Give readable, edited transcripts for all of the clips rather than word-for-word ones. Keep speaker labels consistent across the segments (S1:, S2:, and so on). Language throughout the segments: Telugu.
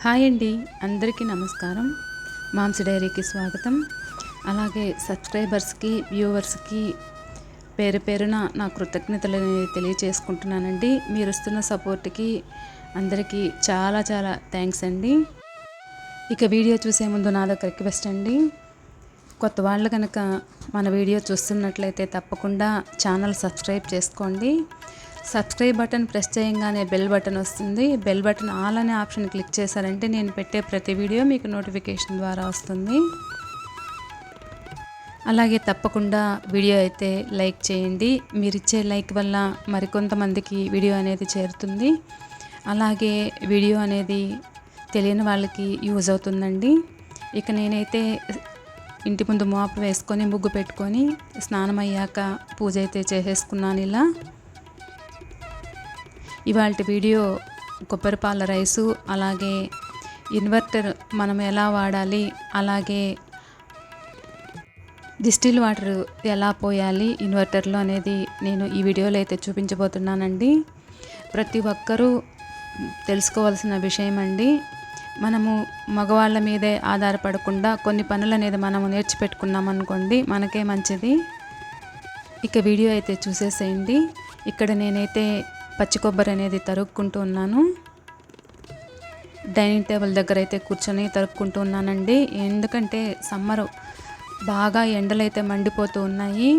S1: హాయ్ అండి, అందరికీ నమస్కారం. మామ్స్ డైరీకి స్వాగతం. అలాగే సబ్స్క్రైబర్స్కి, వ్యూవర్స్కి పేరు పేరున నా కృతజ్ఞతలు తెలియచేసుకుంటున్నానండి. మీరు ఇస్తున్న సపోర్ట్కి అందరికీ చాలా చాలా థ్యాంక్స్ అండి. ఇక వీడియో చూసే ముందు నాదొక రిక్వెస్ట్ అండి. కొత్త వాళ్ళు కనుక మన వీడియో చూస్తున్నట్లయితే తప్పకుండా ఛానల్ సబ్స్క్రైబ్ చేసుకోండి. సబ్స్క్రైబ్ బటన్ ప్రెస్ చేయగానే బెల్ బటన్ వస్తుంది. బెల్ బటన్ ఆల్ అనే ఆప్షన్ క్లిక్ చేశారంటే నేను పెట్టే ప్రతి వీడియో మీకు నోటిఫికేషన్ ద్వారా వస్తుంది. అలాగే తప్పకుండా వీడియో అయితే లైక్ చేయండి. మీరు ఇచ్చే లైక్ వల్ల మరికొంతమందికి వీడియో అనేది చేరుతుంది. అలాగే వీడియో అనేది తెలియని వాళ్ళకి యూజ్ అవుతుందండి. ఇక నేనైతే ఇంటి ముందు మోపు వేసుకొని ముగ్గు పెట్టుకొని స్నానం అయ్యాక పూజ అయితే చేసేసుకున్నాను. ఇవాళ వీడియో కొబ్బరి పాల రైసు, అలాగే ఇన్వర్టర్ మనం ఎలా వాడాలి, అలాగే డిస్టిల్ వాటర్ ఎలా పోయాలి ఇన్వర్టర్లో అనేది నేను ఈ వీడియోలో అయితే చూపించబోతున్నానండి. ప్రతి ఒక్కరూ తెలుసుకోవాల్సిన విషయం అండి. మనము మగవాళ్ళ మీదే ఆధారపడకుండా కొన్ని పనులు అనేది మనము నేర్చిపెట్టుకున్నాం అనుకోండి, మనకే మంచిది. ఇక వీడియో అయితే చూసేసేయండి. ఇక్కడ నేనైతే పచ్చి కొబ్బరి అనేది తరుక్కుంటూ ఉన్నాను. డైనింగ్ టేబుల్ దగ్గర అయితే కూర్చొని తరుక్కుంటూ ఉన్నానండి. ఎందుకంటే సమ్మరు బాగా ఎండలైతే మండిపోతూ ఉన్నాయి.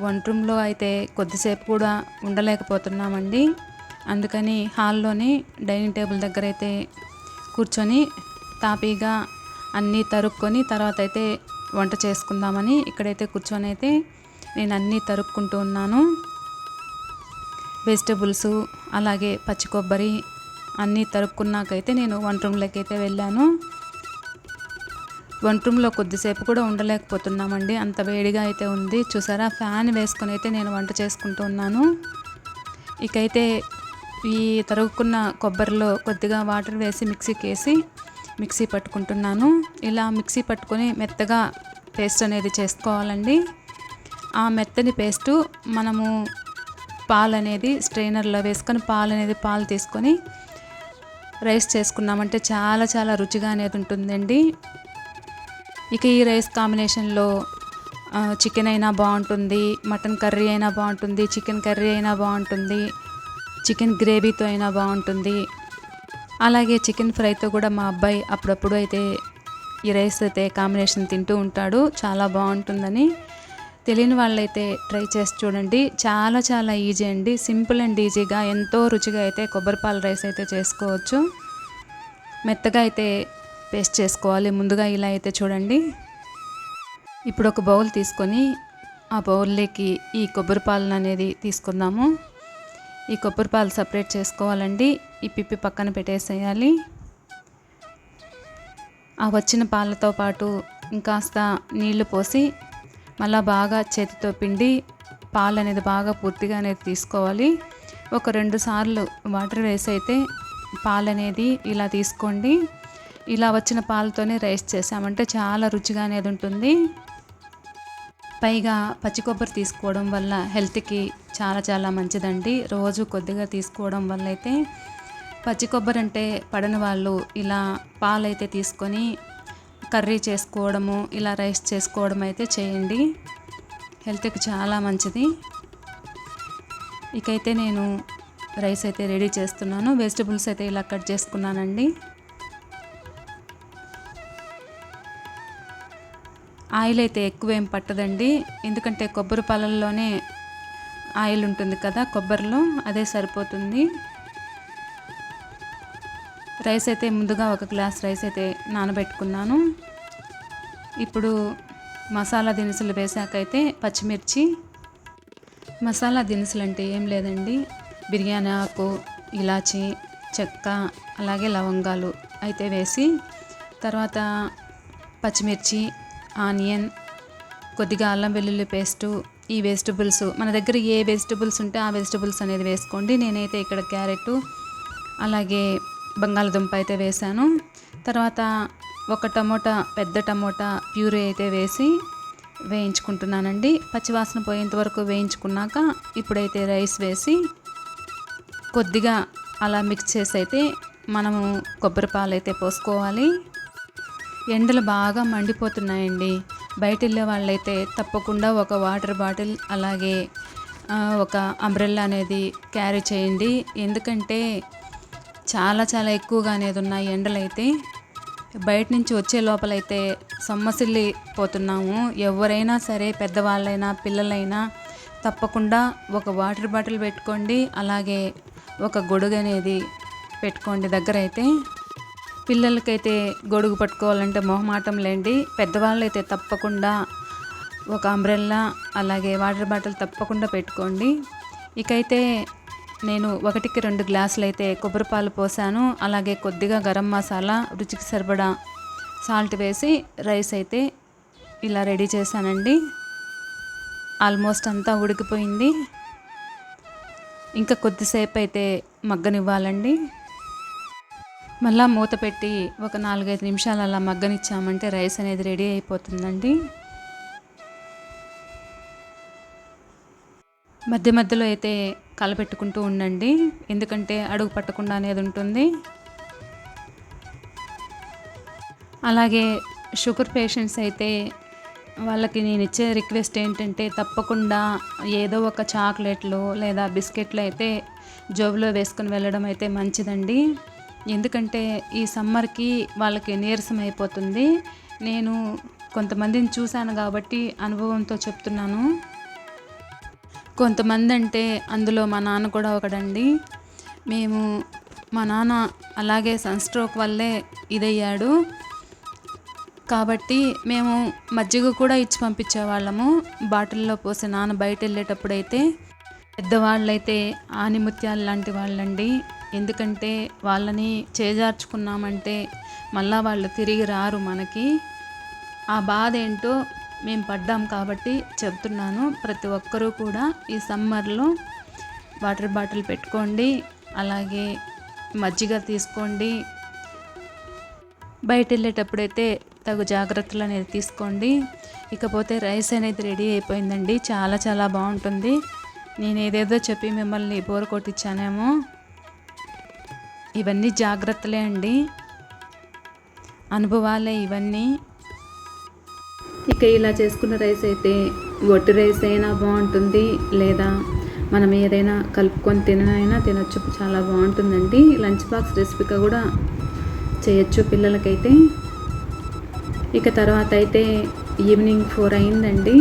S1: వంట రూమ్లో అయితే కొద్దిసేపు కూడా ఉండలేకపోతున్నామండి. అందుకని హాల్లోని డైనింగ్ టేబుల్ దగ్గర అయితే కూర్చొని తాపీగా అన్నీ తరుక్కొని తర్వాత అయితే వంట చేసుకుందామని ఇక్కడైతే కూర్చొని అయితే నేను అన్నీ తరుక్కుంటూ ఉన్నాను. వెజిటబుల్స్ అలాగే పచ్చి కొబ్బరి అన్నీ తరుక్కున్నాకైతే నేను వంట రూమ్లోకి అయితే వెళ్ళాను. వంట రూమ్లో కొద్దిసేపు కూడా ఉండలేకపోతున్నామండి, అంత వేడిగా అయితే ఉంది. చూసారా, ఫ్యాన్ వేసుకొని అయితే నేను వంట చేసుకుంటూ ఉన్నాను. ఇకైతే ఈ తరుగుకున్న కొబ్బరిలో కొద్దిగా వాటర్ వేసి మిక్సీకి వేసి మిక్సీ పట్టుకుంటున్నాను. ఇలా మిక్సీ పట్టుకొని మెత్తగా పేస్ట్ అనేది చేసుకోవాలండి. ఆ మెత్తని పేస్టు మనము పాలు అనేది స్ట్రైనర్లో వేసుకొని పాలు తీసుకొని రైస్ చేసుకున్నామంటే చాలా చాలా రుచిగా అనేది ఉంటుందండి. ఇక ఈ రైస్ కాంబినేషన్లో చికెన్ అయినా బాగుంటుంది, మటన్ కర్రీ అయినా బాగుంటుంది, చికెన్ కర్రీ అయినా బాగుంటుంది, చికెన్ గ్రేవీతో అయినా బాగుంటుంది. అలాగే చికెన్ ఫ్రైతో కూడా మా అబ్బాయి అప్పుడప్పుడు అయితే ఈ రైస్ అయితే కాంబినేషన్ తింటూ ఉంటాడు. చాలా బాగుంటుందని తెలియని వాళ్ళైతే ట్రై చేసి చూడండి. చాలా చాలా ఈజీ అండి. సింపుల్ అండ్ ఈజీగా ఎంతో రుచిగా అయితే కొబ్బరిపాల రైస్ అయితే చేసుకోవచ్చు. మెత్తగా అయితే పేస్ట్ చేసుకోవాలి. ముందుగా ఇలా అయితే చూడండి. ఇప్పుడు ఒక బౌల్ తీసుకొని ఆ బౌల్లోకి ఈ కొబ్బరి పాలను అనేది తీసుకుందాము. ఈ కొబ్బరి పాలు సపరేట్ చేసుకోవాలండి. ఈ పిప్పి పక్కన పెట్టేసేయాలి. ఆ వచ్చిన పాలతో పాటు ఇంకాస్త నీళ్లు పోసి మళ్ళీ బాగా చేతితో పిండి పాలు అనేది బాగా పూర్తిగా అనేది తీసుకోవాలి. ఒక 2 సార్లు వాటర్ వేసి అయితే పాలు అనేది ఇలా తీసుకోండి. ఇలా వచ్చిన పాలతోనే రైస్ చేసామంటే చాలా రుచిగా అనేది ఉంటుంది. పైగా పచ్చి కొబ్బరి తీసుకోవడం వల్ల హెల్త్కి చాలా చాలా మంచిదండి. రోజు కొద్దిగా తీసుకోవడం వల్ల అయితే పచ్చి కొబ్బరి అంటే పడని వాళ్ళు ఇలా పాలైతే తీసుకొని కర్రీ చేసుకోవడము, ఇలా రైస్ చేసుకోవడం అయితే చేయండి. హెల్త్కి చాలా మంచిది. ఇకైతే నేను రైస్ అయితే రెడీ చేస్తున్నాను. వెజిటబుల్స్ అయితే ఇలా కట్ చేసుకున్నానండి. ఆయిల్ అయితే ఎక్కువేం పట్టదండి, ఎందుకంటే కొబ్బరి పాలల్లోనే ఆయిల్ ఉంటుంది కదా కొబ్బరిలో, అదే సరిపోతుంది. రైస్ అయితే ముందుగా ఒక గ్లాస్ రైస్ అయితే నానబెట్టుకున్నాను. ఇప్పుడు మసాలా దినుసులు వేసాకైతే పచ్చిమిర్చి, మసాలా దినుసులు అంటే ఏం లేదండి, బిర్యానీ ఆకు, ఇలాచి, చెక్క, అలాగే లవంగాలు అయితే వేసి తర్వాత పచ్చిమిర్చి, ఆనియన్, కొద్దిగా అల్లం వెల్లుల్లి పేస్టు, ఈ వెజిటబుల్స్ మన దగ్గర ఏ వెజిటబుల్స్ ఉంటే ఆ వెజిటబుల్స్ అనేది వేసుకోండి. నేనైతే ఇక్కడ క్యారెట్ అలాగే బంగాళదుంప అయితే వేసాను. తర్వాత ఒక టమోటా, పెద్ద టమోటా ప్యూరీ అయితే వేసి వేయించుకుంటున్నానండి. పచ్చివాసన పోయేంత వరకు వేయించుకున్నాక ఇప్పుడైతే రైస్ వేసి కొద్దిగా అలా మిక్స్ చేసి అయితే మనము కొబ్బరి పాలు అయితే పోసుకోవాలి. ఎండలు బాగా మండిపోతున్నాయండి. బయట వెళ్ళే వాళ్ళైతే తప్పకుండా ఒక వాటర్ బాటిల్ అలాగే ఒక అంబ్రెల్లా అనేది క్యారీ చేయండి. ఎందుకంటే చాలా చాలా ఎక్కువగా అనేది ఉన్నాయి ఎండలైతే. బయట నుంచి వచ్చే లోపలైతే సొమ్మసిల్లిపోతున్నాము. ఎవరైనా సరే, పెద్దవాళ్ళైనా పిల్లలైనా తప్పకుండా ఒక వాటర్ బాటిల్ పెట్టుకోండి. అలాగే ఒక గొడుగు అనేది పెట్టుకోండి దగ్గరైతే. పిల్లలకైతే గొడుగు పట్టుకోవాలంటే మొహమాటం లేండి. పెద్దవాళ్ళైతే తప్పకుండా ఒక అంబ్రెల్లా అలాగే వాటర్ బాటిల్ తప్పకుండా పెట్టుకోండి. ఇకైతే నేను 1కి 2 గ్లాసులు అయితే కొబ్బరి పాలు పోసాను. అలాగే కొద్దిగా గరం మసాలా, రుచికి సరిపడా సాల్ట్ వేసి రైస్ అయితే ఇలా రెడీ చేశానండి. ఆల్మోస్ట్ అంతా ఉడికిపోయింది. ఇంకా కొద్దిసేపు అయితే మగ్గనివ్వాలండి. మళ్ళా మూత పెట్టి ఒక 4-5 నిమిషాలు అలా మగ్గనిచ్చామంటే రైస్ అనేది రెడీ అయిపోతుందండి. మధ్య మధ్యలో అయితే కలపెట్టుకుంటూ ఉండండి, ఎందుకంటే అడుగు పట్టకుండా అనేది ఉంటుంది. అలాగే షుగర్ పేషెంట్స్ అయితే వాళ్ళకి నేను ఇచ్చే రిక్వెస్ట్ ఏంటంటే తప్పకుండా ఏదో ఒక చాక్లెట్లు లేదా బిస్కెట్లు అయితే జోబులో వేసుకుని వెళ్ళడం అయితే మంచిదండి. ఎందుకంటే ఈ సమ్మర్కి వాళ్ళకి నీరసం అయిపోతుంది. నేను కొంతమందిని చూశాను కాబట్టి అనుభవంతో చెప్తున్నాను. కొంతమంది అంటే అందులో మా నాన్న కూడా ఒకడండి. మా నాన్న అలాగే సన్ స్ట్రోక్ వల్లే ఇదయ్యాడు కాబట్టి మేము మజ్జిగ కూడా ఇచ్చి పంపించేవాళ్ళము బాటిల్లో పోసి. నాన్న బయట వెళ్ళేటప్పుడైతే పెద్దవాళ్ళైతే ఆనిముత్యాలు లాంటి వాళ్ళండి. ఎందుకంటే వాళ్ళని చేజార్చుకున్నామంటే మళ్ళా వాళ్ళు తిరిగి రారు మనకి. ఆ బాధ ఏంటో మేము పడ్డాం కాబట్టి చెప్తున్నాను. ప్రతి ఒక్కరూ కూడా ఈ సమ్మర్లో వాటర్ బాటిల్ పెట్టుకోండి, అలాగే మజ్జిగ తీసుకోండి. బయట వెళ్ళేటప్పుడైతే తగు జాగ్రత్తలు అనేది తీసుకోండి. ఇకపోతే రైస్ అనేది రెడీ అయిపోయిందండి. చాలా చాలా బాగుంటుంది. నేను ఏదేదో చెప్పి మిమ్మల్ని బోర్ కొట్టించానేమో. ఇవన్నీ జాగ్రత్తలే అండి, అనుభవాలే ఇవన్నీ. ఇక ఇలా చేసుకున్న రైస్ అయితే ఒట్టి రైస్ అయినా బాగుంటుంది, లేదా మనం ఏదైనా కలుపుకొని తినైనా తినొచ్చు. చాలా బాగుంటుందండి. లంచ్ బాక్స్ రెసిపీగా కూడా చేయొచ్చు పిల్లలకైతే. ఇక తర్వాత అయితే ఈవినింగ్ 4 అయిందండి.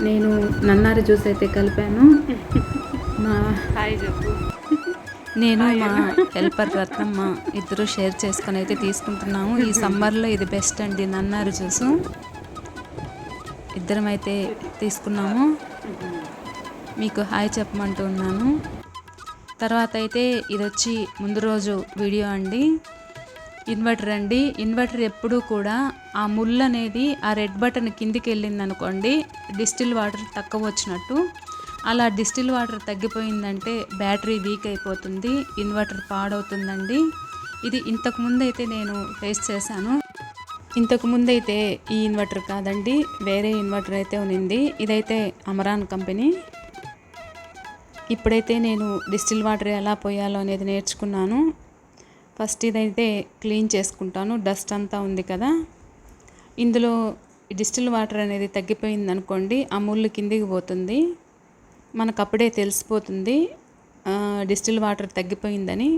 S1: నేను నన్నారి జ్యూస్ అయితే కలిపాను. నేను మా హెల్పర్ రత్నమ్మ ఇద్దరు షేర్ చేసుకొని అయితే తీసుకుంటున్నాము. ఈ సమ్మర్లో ఇది బెస్ట్ అండి, నన్నారి జ్యూసు. ఇద్దరం అయితే తీసుకున్నాము. మీకు హాయ్ చెప్పమంటూ ఉన్నాను. తర్వాత అయితే ఇది వచ్చి ముందు రోజు వీడియో అండి. ఇన్వర్టర్ అండి. ఇన్వర్టర్ ఎప్పుడూ కూడా ఆ ముళ్ళు అనేది ఆ రెడ్ బటన్ కిందికి వెళ్ళింది అనుకోండి, డిస్టిల్ వాటర్ తక్కువ వచ్చినట్టు. అలా డిస్టిల్ వాటర్ తగ్గిపోయిందంటే బ్యాటరీ వీక్ అయిపోతుంది, ఇన్వర్టర్ పాడవుతుందండి. ఇది ఇంతకుముందు అయితే నేను ఫేస్ చేశాను. ఇంతకుముందు అయితే ఈ ఇన్వర్టర్ కాదండి, వేరే ఇన్వర్టర్ అయితే ఉన్నింది. ఇదైతే అమరాన్ కంపెనీ. ఇప్పుడైతే నేను డిస్టిల్ వాటర్ ఎలా పోయాలో అనేది నేర్చుకున్నాను. ఫస్ట్ ఇదైతే క్లీన్ చేసుకుంటాను, డస్ట్ అంతా ఉంది కదా. ఇందులో డిస్టిల్ వాటర్ అనేది తగ్గిపోయింది అనుకోండి, ఆ ముళ్ళు కిందికి పోతుంది. మనకు అప్పుడే తెలిసిపోతుంది డిస్టిల్ వాటర్ తగ్గిపోయిందని.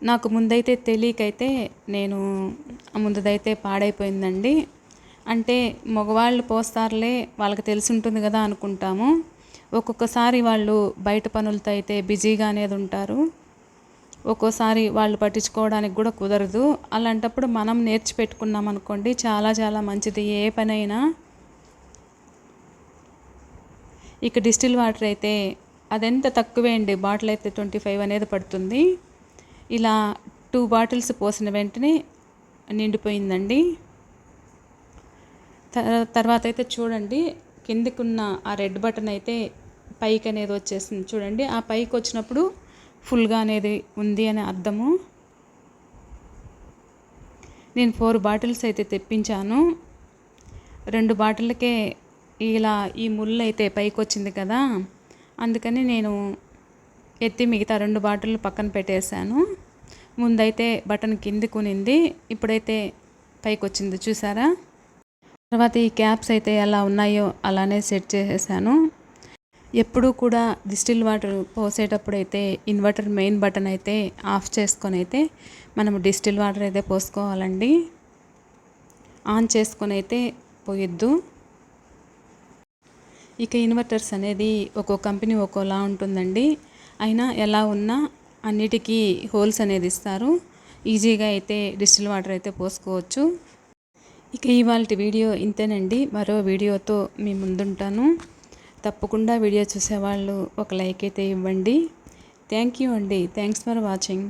S1: నాకు ముందైతే తెలియకైతే నేను ముందుదైతే పాడైపోయిందండి. అంటే మగవాళ్ళు పోస్తారులే, వాళ్ళకి తెలిసి ఉంటుంది కదా అనుకుంటాము. ఒక్కొక్కసారి వాళ్ళు బయట పనులతో అయితే బిజీగా అనేది ఉంటారు. ఒక్కోసారి వాళ్ళు పట్టించుకోవడానికి కూడా కుదరదు. అలాంటప్పుడు మనం నేర్చిపెట్టుకున్నాం అనుకోండి, చాలా చాలా మంచిది ఏ పనైనా. ఇక డిస్టిల్ వాటర్ అయితే అదెంత తక్కువే అండి, బాటిల్ అయితే 25 అనేది పడుతుంది. ఇలా 2 బాటిల్స్ పోసిన వెంటనే నిండిపోయిందండి. తర్వాత అయితే చూడండి, కిందికున్న ఆ రెడ్ బటన్ అయితే పైకి అనేది వచ్చేసింది చూడండి. ఆ పైకి వచ్చినప్పుడు ఫుల్గా అనేది ఉంది అని అర్థము. నేను 4 బాటిల్స్ అయితే తెప్పించాను. 2 బాటిళ్ళకే ఇలా ఈ ముళ్ళు అయితే పైకి వచ్చింది కదా, అందుకని నేను ఎత్తి మిగతా 2 బాటిళ్ళు పక్కన పెట్టేశాను. ముందైతే బటన్ కిందికి ఉనింది, ఇప్పుడైతే పైకి వచ్చింది చూసారా. తర్వాత ఈ క్యాప్స్ అయితే ఎలా ఉన్నాయో అలానే సెట్ చేసేసాను. ఎప్పుడూ కూడా డిస్టిల్ వాటర్ పోసేటప్పుడు అయితే ఇన్వర్టర్ మెయిన్ బటన్ అయితే ఆఫ్ చేసుకొని అయితే మనము డిస్టిల్ వాటర్ అయితే పోసుకోవాలండి. ఆన్ చేసుకొని అయితే పోయొద్దు. ఇక ఇన్వర్టర్స్ అనేది ఒక్కో కంపెనీ ఒక్కోలా ఉంటుందండి. అయినా ఎలా ఉన్నా అన్నిటికీ హోల్స్ అనేది ఇస్తారు. ఈజీగా అయితే డిస్టిల్ వాటర్ అయితే పోసుకోవచ్చు. ఇక ఇవాల్టి వీడియో ఇంతేనండి. మరో వీడియోతో మీ ముందుంటాను. తప్పకుండా వీడియో చూసేవాళ్ళు ఒక లైక్ అయితే ఇవ్వండి. థ్యాంక్ యూ అండి. Thanks for watching.